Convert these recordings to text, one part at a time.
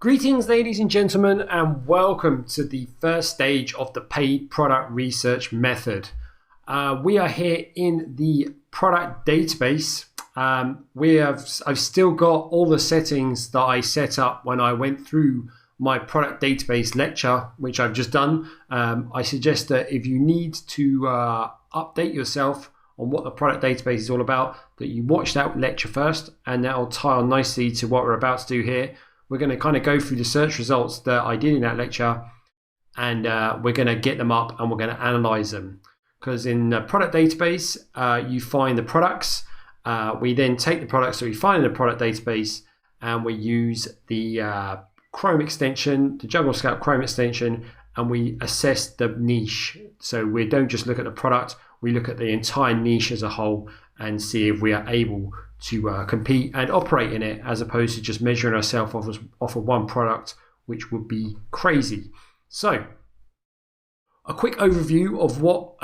Greetings, ladies and gentlemen, and welcome to the first stage of the paid product research method. We are here in the product database. I've still got all the settings that I set up when I went through my product database lecture, which I've just done. I suggest that if you need to update yourself on what the product database is all about, that you watch that lecture first, and that'll tie on nicely to what we're about to do here. We're going to kind of go through the search results that I did in that lecture, and we're going to get them up and we're going to analyze them. Because in the product database, you find the products. We then take the products that we find in the product database and we use the Chrome extension, the Jungle Scout Chrome extension, and we assess the niche. So we don't just look at the product, we look at the entire niche as a whole and see if we are able to compete and operate in it, as opposed to just measuring ourselves off of one product, which would be crazy. So a quick overview of what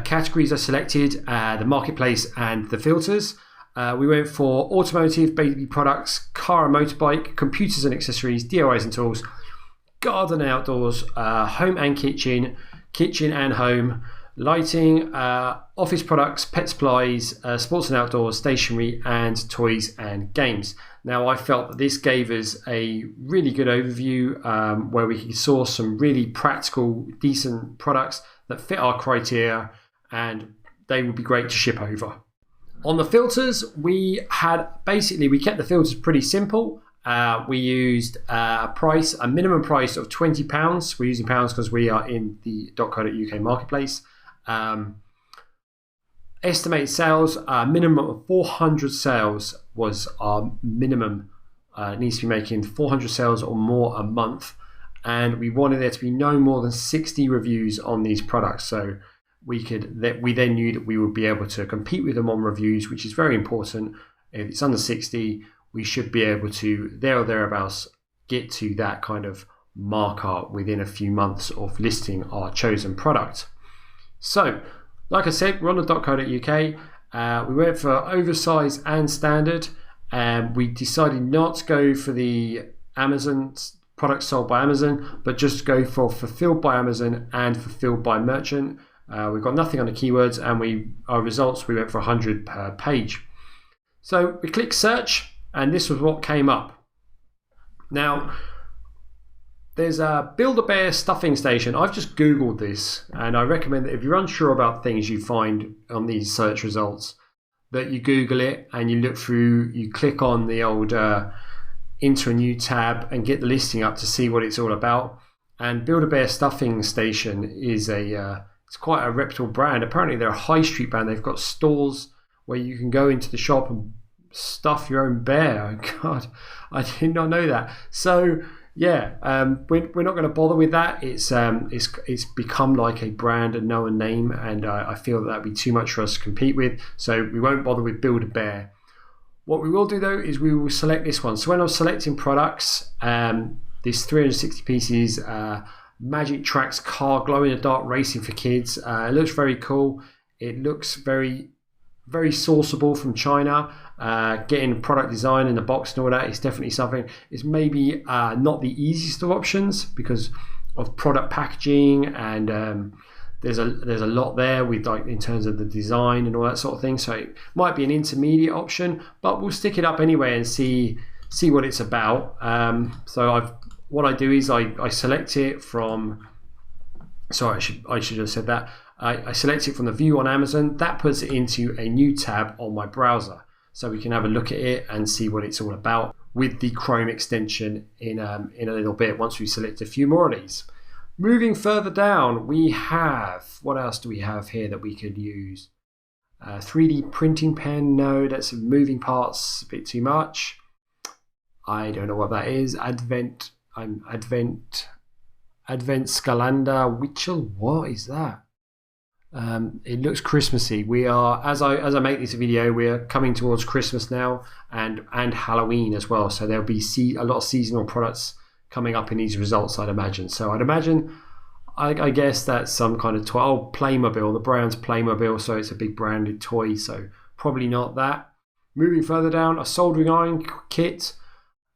categories are selected, the marketplace and the filters. We went for automotive, baby products, car and motorbike, computers and accessories, DIYs and tools, garden and outdoors, home and kitchen, kitchen and home, lighting, office products, pet supplies, sports and outdoors, stationery, and toys and games. Now, I felt that this gave us a really good overview where we could source some really practical, decent products that fit our criteria, and they would be great to ship over. On the filters, we kept the filters pretty simple. We used a minimum price of £20. We're using pounds because we are in the .co.uk marketplace. Estimated sales, minimum of 400 sales was our minimum. It needs to be making 400 sales or more a month, and we wanted there to be no more than 60 reviews on these products. So we then knew that we would be able to compete with them on reviews, which is very important. If it's under 60, we should be able to, there or thereabouts, get to that kind of marker within a few months of listing our chosen product. So, like I said, we're on the .co.uk. We went for oversize and standard, and we decided not to go for the Amazon products sold by Amazon, but just go for fulfilled by Amazon and fulfilled by merchant. We've got nothing on the keywords, and our results, we went for 100 per page. So we clicked search, and this was what came up. Now, there's a Build-A-Bear stuffing station. I've just Googled this, and I recommend that if you're unsure about things you find on these search results, that you Google it and you look through, you click on the old into a new tab and get the listing up to see what it's all about. And Build-A-Bear stuffing station is it's quite a reputable brand. Apparently they're a high street brand. They've got stores where you can go into the shop and stuff your own bear. Oh God, I did not know that. So yeah, we're not going to bother with that. It's become like a brand, a known name, and I feel that would be too much for us to compete with. So we won't bother with Build-A-Bear. What we will do though is we will select this one. So when I'm selecting products, this 360 pieces Magic Tracks car glow in the dark racing for kids. It looks very cool. It looks very, very sourceable from China. Getting product design in the box and all that is definitely something. It's maybe not the easiest of options because of product packaging, and there's a lot there with, like, in terms of the design and all that sort of thing. So it might be an intermediate option, but we'll stick it up anyway and see what it's about. What I do is I select it from. Sorry, I should have said that. I select it from the view on Amazon. That puts it into a new tab on my browser, so we can have a look at it and see what it's all about with the Chrome extension in a little bit once we select a few more of these. Moving further down, we have, what else do we have here that we could use? 3D printing pen, no, that's moving parts, a bit too much. I don't know what that is. Advent Scalanda Witchel, what is that? It looks Christmassy. We are, as I make this video, we are coming towards Christmas now, and Halloween as well. So there'll be a lot of seasonal products coming up in these results, I'd imagine. So I guess that's some kind of toy. Oh, Playmobil, the brand's Playmobil, so it's a big branded toy. So probably not that. Moving further down, a soldering iron kit.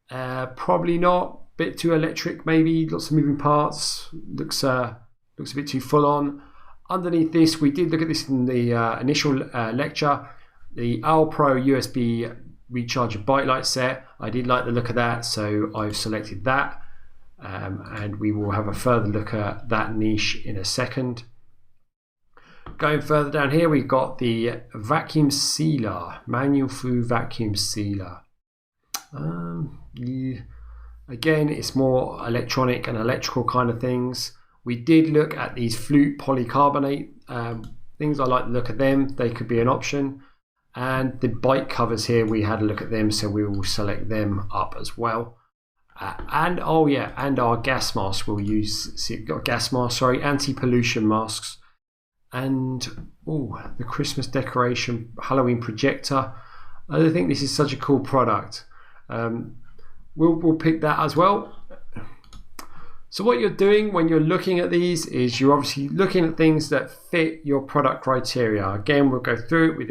Probably not. Bit too electric, maybe. Lots of moving parts. Looks a bit too full on. Underneath this, we did look at this in the initial lecture. The Owl Pro USB recharger bike light set. I did like the look of that, so I've selected that. And we will have a further look at that niche in a second. Going further down here, we've got the vacuum sealer, manual flue vacuum sealer. Again, it's more electronic and electrical kind of things. We did look at these flute polycarbonate things. I like the look of them. They could be an option. And the bike covers here, we had a look at them, so we will select them up as well. And our gas mask we'll use. Anti-pollution masks. And the Christmas decoration Halloween projector. I think this is such a cool product. We'll pick that as well. So what you're doing when you're looking at these is you're obviously looking at things that fit your product criteria. Again, we'll go through it with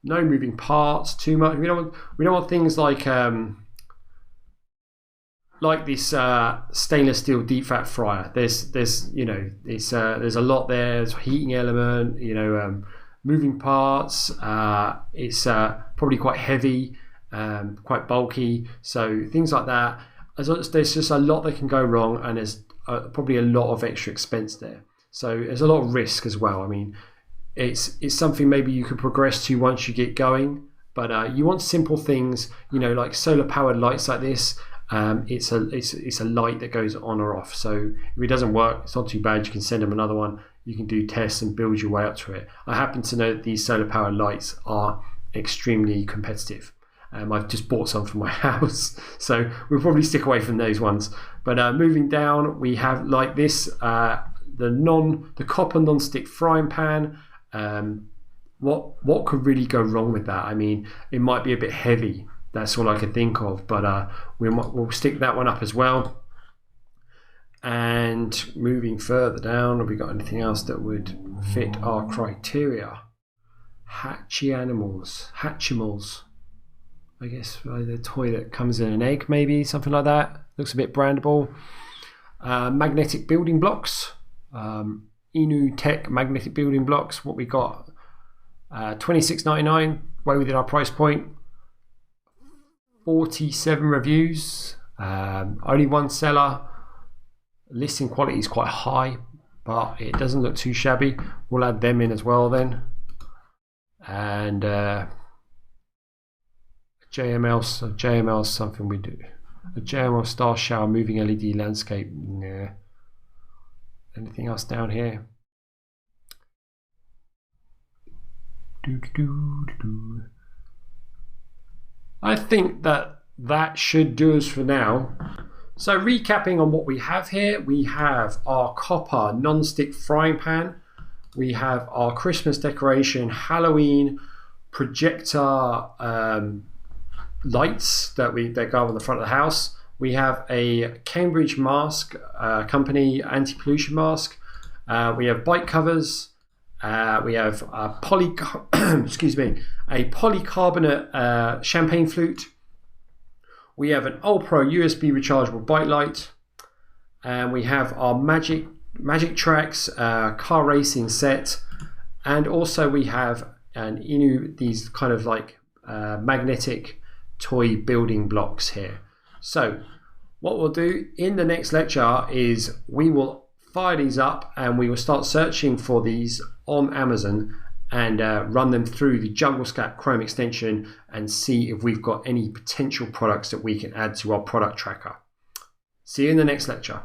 no moving parts too much. We don't want things like this stainless steel deep fat fryer. There's a lot there. There's a heating element, moving parts. It's probably quite heavy, quite bulky. So things like that. There's just a lot that can go wrong, and there's probably a lot of extra expense there. So there's a lot of risk as well. I mean, it's something maybe you could progress to once you get going, but you want simple things, like solar powered lights like this. It's a light that goes on or off. So if it doesn't work, it's not too bad. You can send them another one. You can do tests and build your way up to it. I happen to know that these solar powered lights are extremely competitive. I've just bought some for my house, so we'll probably stick away from those ones. But moving down, we have like this, the copper non-stick frying pan. What could really go wrong with that? I mean, it might be a bit heavy. That's all I can think of. But we'll stick that one up as well. And moving further down, have we got anything else that would fit our criteria? Hatchimals. I guess the toy that comes in an egg, maybe something like that. Looks a bit brandable. Magnetic building blocks. Inu Tech magnetic building blocks. What we got? $26.99. Way within our price point. 47 reviews. Only one seller. Listing quality is quite high, but it doesn't look too shabby. We'll add them in as well then. And JML is something we do. A JML star shower moving LED landscape. Nah. Anything else down here? I think that should do us for now. So recapping on what we have here, we have our copper non-stick frying pan. We have our Christmas decoration Halloween projector lights that go on the front of the house. We have a Cambridge mask company anti-pollution mask. We have bike covers. We have a polycarbonate champagne flute. We have an Owl Pro USB rechargeable bike light, and we have our Magic Tracks car racing set, and also we have these kind of like magnetic toy building blocks here. So what we'll do in the next lecture is we will fire these up and we will start searching for these on Amazon and run them through the JungleScat Chrome extension and see if we've got any potential products that we can add to our product tracker. See you in the next lecture.